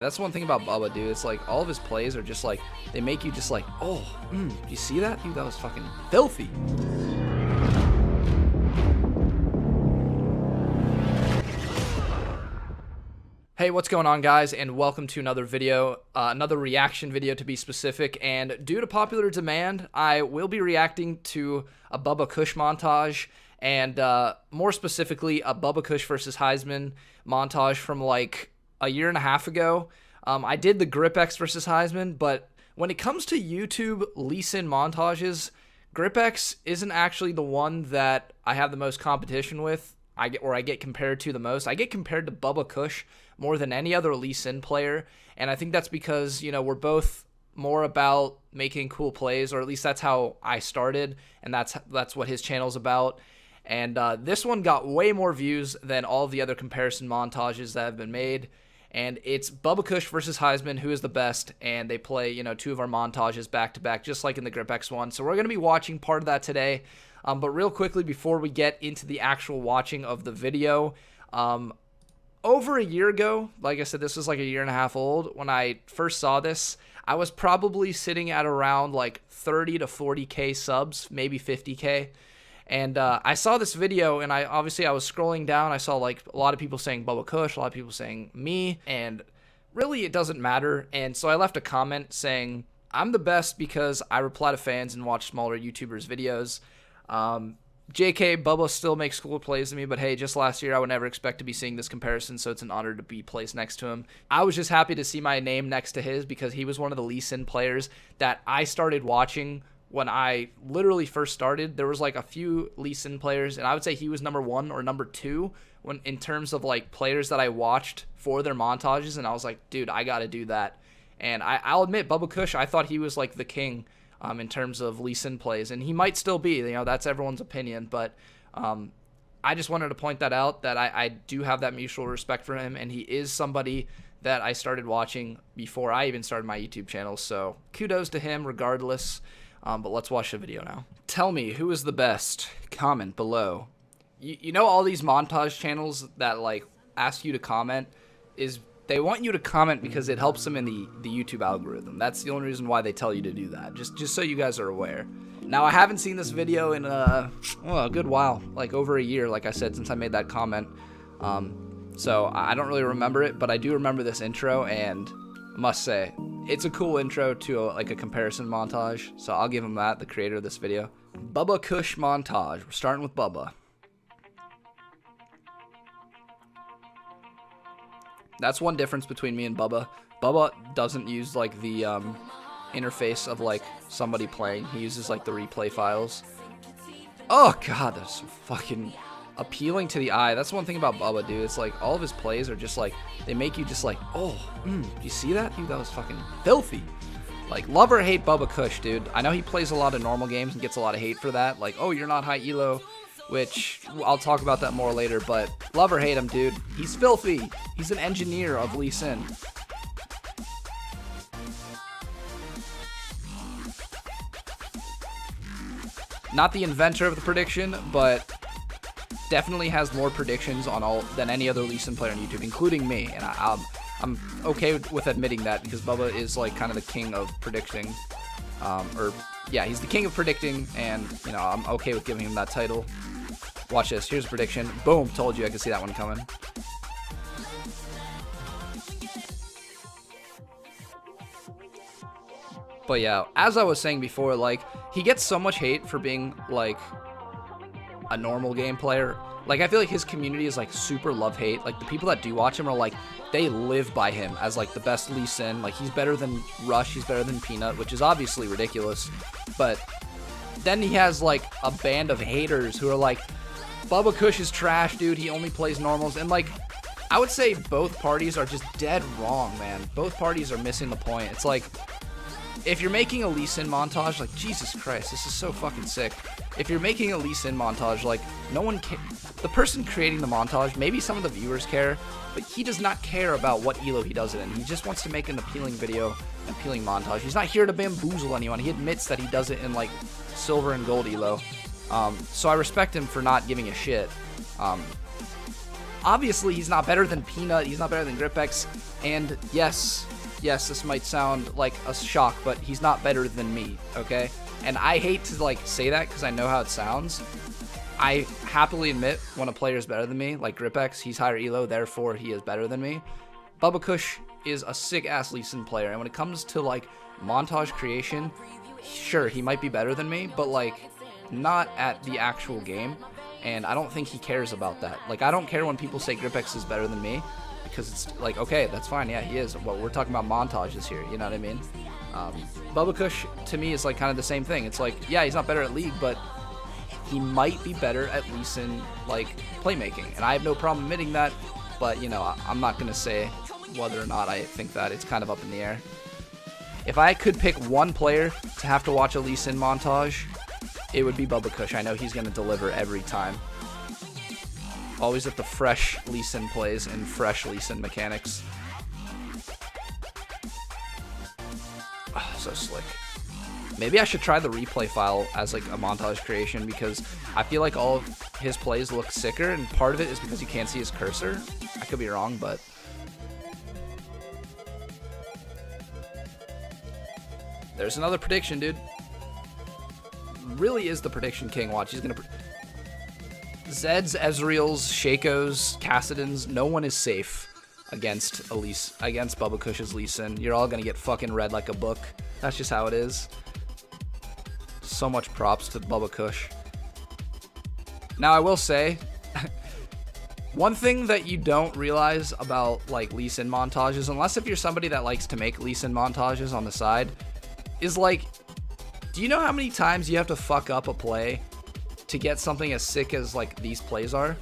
That's one thing about Bubba, dude. It's like all of his plays are just like, they make you just like, oh, you see that? Dude, that was fucking filthy. Hey, what's going on, guys, and welcome to another video, another reaction video to be specific. And due to popular demand, I will be reacting to a Bubba Kush montage, and more specifically, a Bubba Kush versus Heizman montage from like a year and a half ago. I did the GripX versus Heizman, but when it comes to YouTube Lee Sin montages, GripX isn't actually the one that I have the most competition with. I get compared to the most. I get compared to Bubba Kush more than any other Lee Sin player, and I think that's because, you know, we're both more about making cool plays, or at least that's how I started, and that's what his channel's about. And this one got way more views than all of the other comparison montages that have been made. And it's Bubba Kush versus Heizman, who is the best, and they play, you know, two of our montages back to back, just like in the GripX one. So we're going to be watching part of that today. But real quickly, before we get into the actual watching of the video, over a year ago, like I said, this was like a year and a half old. When I first saw this, I was probably sitting at around like 30 to 40K subs, maybe 50K. And I saw this video, and I was scrolling down. I saw like a lot of people saying Bubba Kush, a lot of people saying me, and really it doesn't matter. And so I left a comment saying I'm the best because I reply to fans and watch smaller YouTubers' videos. JK, Bubba still makes cool plays to me, but hey, just last year I would never expect to be seeing this comparison, so it's an honor to be placed next to him. I was just happy to see my name next to his because he was one of the Lee Sin players that I started watching when I literally first started. There was like a few Lee Sin players, and I would say he was number 1 or number 2 when in terms of like players that I watched for their montages, and I was like, dude, I gotta do that. And I'll admit, Bubba Kush, I thought he was like the king in terms of Lee Sin plays, and he might still be, you know, that's everyone's opinion, but I just wanted to point that out, that I do have that mutual respect for him, and he is somebody that I started watching before I even started my YouTube channel, so kudos to him regardless. But let's watch the video now. Tell me, who is the best? Comment below. You know, all these montage channels that like ask you to comment, they want you to comment because it helps them in the YouTube algorithm. That's the only reason why they tell you to do that, just so you guys are aware. Now, I haven't seen this video in a good while, like over a year, like I said, since I made that comment. So I don't really remember it, but I do remember this intro, and I must say, it's a cool intro to like a comparison montage, so I'll give him that, the creator of this video. Bubba Kush montage. We're starting with Bubba. That's one difference between me and Bubba. Bubba doesn't use like the interface of like somebody playing. He uses like the replay files. Oh god, that's so fucking appealing to the eye. That's one thing about Bubba, dude. It's like all of his plays are just like, they make you just like, oh, you see that? Dude, that was fucking filthy. Like, love or hate Bubba Kush, dude. I know he plays a lot of normal games and gets a lot of hate for that. Like, oh, you're not high elo, which I'll talk about that more later, but love or hate him, dude. He's filthy. He's an engineer of Lee Sin. Not the inventor of the prediction, but definitely has more predictions on all than any other Lee Sin player on YouTube, including me, and I'm okay with admitting that because Bubba is like kind of the king of predicting, yeah, he's the king of predicting, and you know, I'm okay with giving him that title. Watch this. Here's a prediction. Boom! Told you I could see that one coming. But yeah, as I was saying before, like, he gets so much hate for being like a normal game player. Like, I feel like his community is like super love-hate. Like, the people that do watch him are like, they live by him as like the best Lee Sin. Like, he's better than Rush, he's better than Peanut, which is obviously ridiculous. But then he has like a band of haters who are like, Bubba Kush is trash, dude, he only plays normals. And like, I would say both parties are just dead wrong, man. Both parties are missing the point. It's like, if you're making a Lee Sin montage, like, Jesus Christ, this is so fucking sick. If you're making a Lee Sin montage, like, no one can. The person creating the montage, maybe some of the viewers care, but he does not care about what elo he does it in. He just wants to make an appealing video, an appealing montage. He's not here to bamboozle anyone. He admits that he does it in like silver and gold elo. So I respect him for not giving a shit. obviously he's not better than Peanut, he's not better than Gripex, and yes, this might sound like a shock, but he's not better than me, okay? And I hate to like say that because I know how it sounds. I happily admit when a player is better than me, like Gripex, he's higher elo, therefore he is better than me. Bubba Kush is a sick-ass Lee Sin player, and when it comes to like montage creation, sure, he might be better than me, but like not at the actual game, and I don't think he cares about that. Like, I don't care when people say Gripex is better than me, because it's like, okay, that's fine, yeah, he is. Well, we're talking about montages here, you know what I mean? Bubba Kush, to me, is like kind of the same thing. It's like, yeah, he's not better at League, but he might be better at Lee Sin, like, playmaking, and I have no problem admitting that, but, you know, I'm not going to say whether or not I think that. It's kind of up in the air. If I could pick one player to have to watch a Lee Sin montage, it would be Bubba Kush. I know he's going to deliver every time. Always at the fresh Lee Sin plays and fresh Lee Sin mechanics. Oh, so slick. Maybe I should try the replay file as like a montage creation, because I feel like all of his plays look sicker, and part of it is because you can't see his cursor. I could be wrong, but... There's another prediction, dude. Really is the prediction king. Watch, he's gonna... Zeds, Ezreals, Shakos, Cassidans, no one is safe against against Bubba Kush's Lee Sin. You're all gonna get fucking read like a book. That's just how it is. So much props to Bubba Kush. Now, I will say, one thing that you don't realize about like Lee Sin montages, unless if you're somebody that likes to make Lee Sin montages on the side, is like, do you know how many times you have to fuck up a play to get something as sick as like these plays are?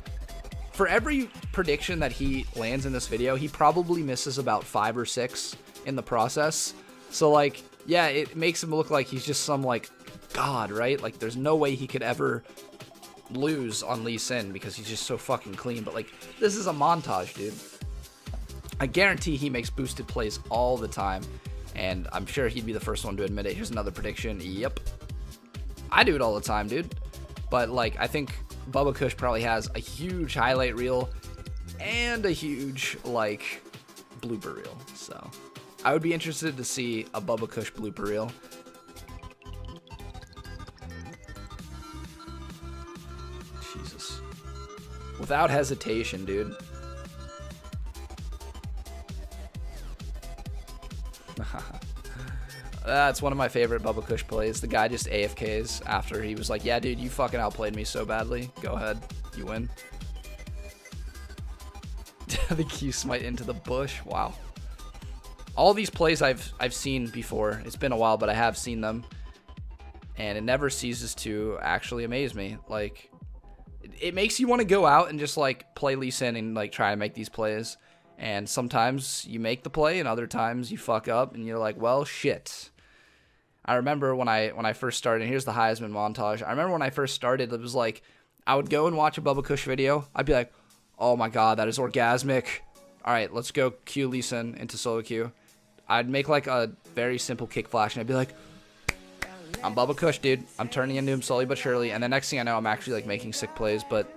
For every prediction that he lands in this video, he probably misses about 5 or 6 in the process. So like, yeah, it makes him look like he's just some like god, right? Like, there's no way he could ever lose on Lee Sin because he's just so fucking clean. But like, this is a montage, dude. I guarantee he makes boosted plays all the time, and I'm sure he'd be the first one to admit it. Here's another prediction. Yep, I do it all the time, dude. But like, I think Bubba Kush probably has a huge highlight reel and a huge like blooper reel. So I would be interested to see a Bubba Kush blooper reel. Jesus. Without hesitation, dude. That's one of my favorite Bubba Kush plays. The guy just AFKs after he was like, yeah, dude, you fucking outplayed me so badly. Go ahead. You win. The Q smite into the bush. Wow. All these plays I've seen before. It's been a while, but I have seen them. And it never ceases to actually amaze me. Like, it makes you want to go out and just like play Lee Sin and like try to make these plays. And sometimes you make the play, and other times you fuck up, and you're like, well, shit. I remember when I first started, and here's the Heizman montage. I remember when I first started, it was like, I would go and watch a Bubba Kush video. I'd be like, oh my god, that is orgasmic. All right, let's go Q Lee Sin into solo Q. I'd make like a very simple kick flash, and I'd be like, I'm Bubba Kush, dude. I'm turning into him slowly but surely. And the next thing I know, I'm actually like making sick plays. But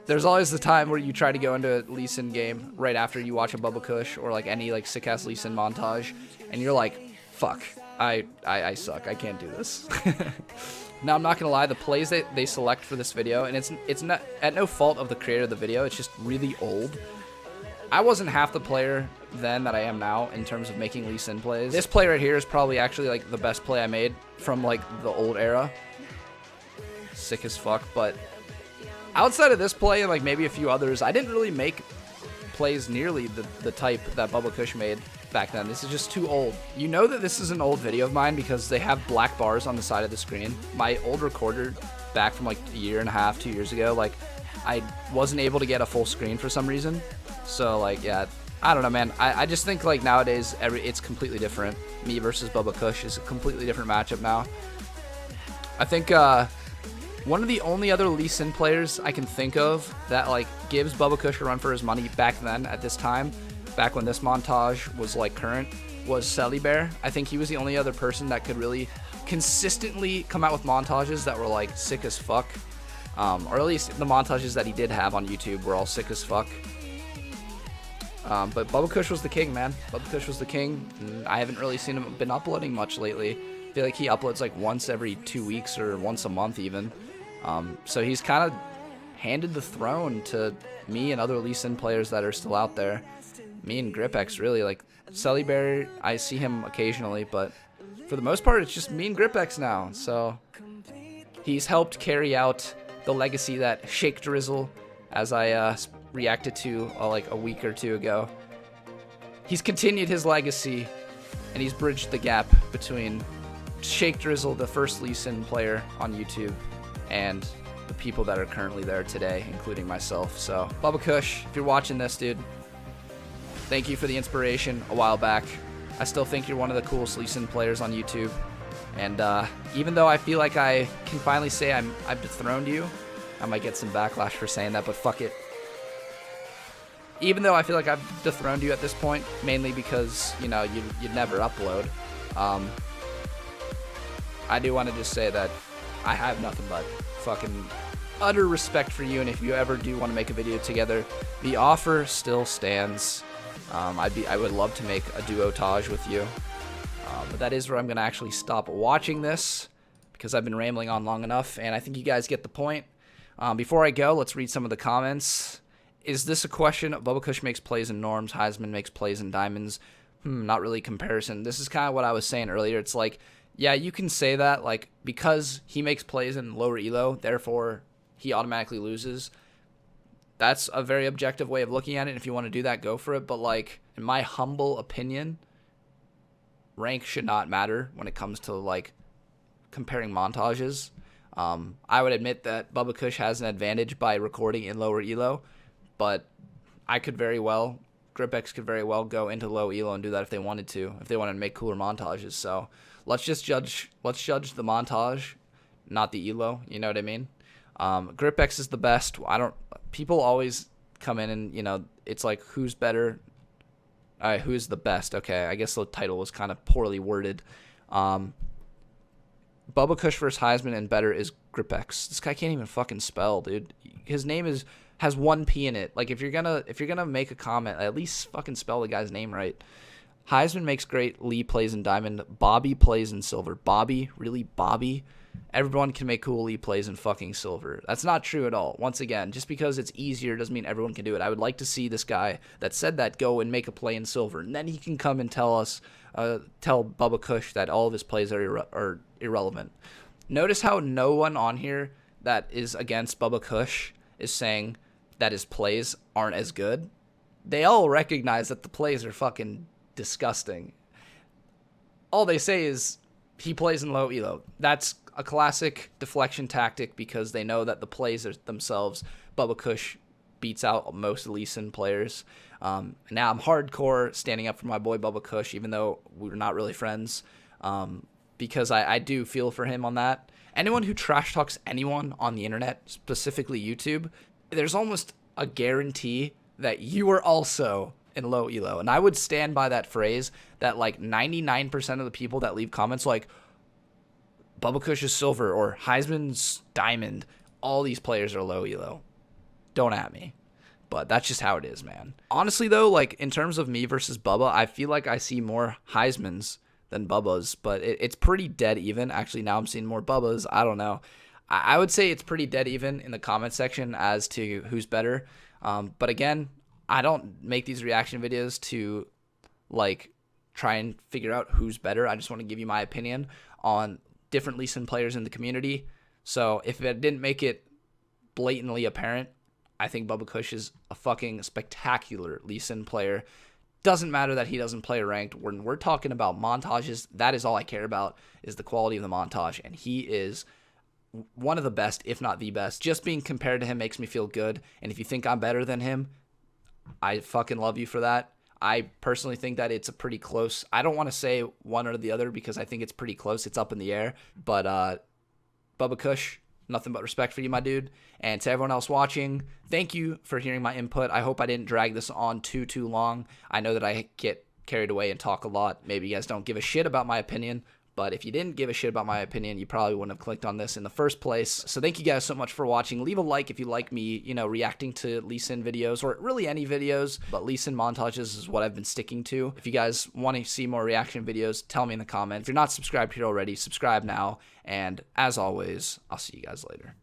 there's always the time where you try to go into a Lee Sin game right after you watch a Bubba Kush or like any like sick ass Lee Sin montage, and you're like, fuck, I suck. I can't do this. Now, I'm not gonna lie, the plays that they select for this video, and it's not at no fault of the creator of the video, it's just really old. I wasn't half the player then that I am now in terms of making Lee Sin plays. This play right here is probably actually like the best play I made from like the old era. Sick as fuck. But outside of this play and like maybe a few others, I didn't really make plays nearly the type that Bubba Kush made back then. This is just too old. You know that this is an old video of mine because they have black bars on the side of the screen. My old recorder back from like a year and a half, 2 years ago, like I wasn't able to get a full screen for some reason. So like, yeah, I don't know, man. I just think like nowadays it's completely different. Me versus Bubba Kush is a completely different matchup now. I think one of the only other Lee Sin players I can think of that like gives Bubba Kush a run for his money back then at this time, back when this montage was like current, was Celibear. I think he was the only other person that could really consistently come out with montages that were like sick as fuck. or at least the montages that he did have on YouTube were all sick as fuck. But Bubba Kush was the king, man. Bubba Kush was the king. And I haven't really seen him been uploading much lately. I feel like he uploads like once every 2 weeks or once a month even. So he's kind of handed the throne to me and other Lee Sin players that are still out there. Me and GripX, really. Like, Cellybear, I see him occasionally, but for the most part, it's just me and GripX now. So he's helped carry out the legacy that Shake Drizzle, as I reacted to like a week or two ago. He's continued his legacy, and he's bridged the gap between Shake Drizzle, the first Lee Sin player on YouTube, and the people that are currently there today, including myself. So, Bubba Kush, if you're watching this, dude, thank you for the inspiration a while back. I still think you're one of the coolest Lee Sin players on YouTube. And even though I feel like I can finally say I've dethroned you, I might get some backlash for saying that, but fuck it. Even though I feel like I've dethroned you at this point, mainly because, you know, you'd never upload, I do want to just say that I have nothing but fucking utter respect for you, and if you ever do want to make a video together, the offer still stands. I would love to make a duotage with you, but that is where I'm going to actually stop watching this, because I've been rambling on long enough, and I think you guys get the point. Before I go, let's read some of the comments. Is this a question? Bubba Kush makes plays in norms, Heizman makes plays in diamonds. Not really comparison. This is kind of what I was saying earlier. It's like, yeah, you can say that, like, because he makes plays in lower elo, therefore he automatically loses. That's a very objective way of looking at it. If you want to do that, go for it. But, like, in my humble opinion, rank should not matter when it comes to, like, comparing montages. I would admit that Bubba Kush has an advantage by recording in lower elo, but I could very well, GripX could very well go into low elo and do that if they wanted to, if they wanted to make cooler montages. So let's judge the montage, not the elo. You know what I mean? GripX is the best. People always come in and, you know, it's like, who's better? Who's the best? Okay, I guess the title was kind of poorly worded. Bubba Kush versus Heizman, and better is GripX. This guy can't even fucking spell, dude. His name has one P in it. Like, if you're gonna make a comment, at least fucking spell the guy's name right. Heizman makes great. Lee plays in diamond. Bobby plays in silver. Bobby? Really, Bobby? Everyone can make cool Lee plays in fucking silver. That's not true at all. Once again, just because it's easier doesn't mean everyone can do it. I would like to see this guy that said that go and make a play in silver, and then he can come and tell Bubba Kush that all of his plays are irrelevant. Notice how no one on here that is against Bubba Kush is saying that his plays aren't as good. They all recognize that the plays are fucking disgusting. All they say is he plays in low elo. That's a classic deflection tactic because they know that the plays are themselves, Bubba Kush beats out most Lee Sin players. Now I'm hardcore standing up for my boy Bubba Kush, even though we're not really friends, because I do feel for him on that. Anyone who trash talks anyone on the internet, specifically YouTube, there's almost a guarantee that you are also in low elo. And I would stand by that phrase that like 99% of the people that leave comments like Bubba Kush is silver or Heizman's diamond, all these players are low elo. Don't at me. But that's just how it is, man. Honestly, though, like in terms of me versus Bubba, I feel like I see more Heizman's than Bubba's, but it's pretty dead even. Actually, now I'm seeing more Bubba's. I don't know. I would say it's pretty dead even in the comment section as to who's better. But again, I don't make these reaction videos to like try and figure out who's better. I just want to give you my opinion on different Lee Sin players in the community. So if it didn't make it blatantly apparent, I think Bubba Kush is a fucking spectacular Lee Sin player. Doesn't matter that he doesn't play ranked. When we're talking about montages, that is all I care about, is the quality of the montage. And he is one of the best, if not the best. Just being compared to him makes me feel good. And if you think I'm better than him, I fucking love you for that. I personally think that it's a pretty close. I don't want to say one or the other because I think it's pretty close. It's up in the air. But Bubba Kush, nothing but respect for you, my dude. And to everyone else watching, thank you for hearing my input. I hope I didn't drag this on too long. I know that I get carried away and talk a lot. Maybe you guys don't give a shit about my opinion, But if you didn't give a shit about my opinion, you probably wouldn't have clicked on this in the first place. So thank you guys so much for watching. Leave a like if you like me, you know, reacting to Lee Sin videos, or really any videos, but Lee Sin montages is what I've been sticking to. If you guys want to see more reaction videos, tell me in the comments. If you're not subscribed here already, subscribe now. And as always, I'll see you guys later.